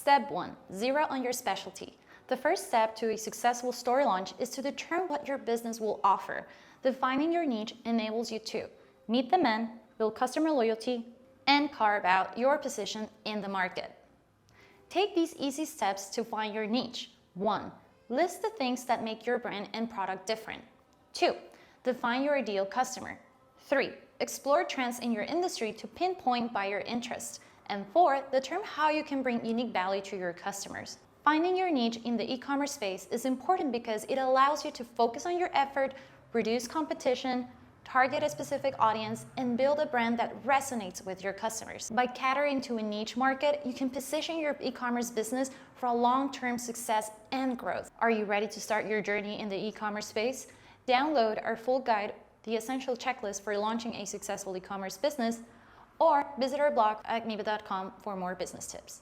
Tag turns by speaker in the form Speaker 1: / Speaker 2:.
Speaker 1: Step 1. Zero on your specialty. The first step to a successful store launch is to determine what your business will offer. Defining your niche enables you to meet demand, build customer loyalty, and carve out your position in the market. Take these easy steps to find your niche. 1. List the things that make your brand and product different. 2. Define your ideal customer. 3. Explore trends in your industry to pinpoint buyer interest. And 4. Determine how you can bring unique value to your customers. Finding your niche in the e-commerce space is important because it allows you to focus on your effort, reduce competition, target a specific audience, and build a brand that resonates with your customers. By catering to a niche market, you can position your e-commerce business for a long-term success and growth. Are you ready to start your journey in the e-commerce space? Download our full guide, The Essential Checklist for Launching a Successful E-commerce Business, or visit our blog at miva.com for more business tips.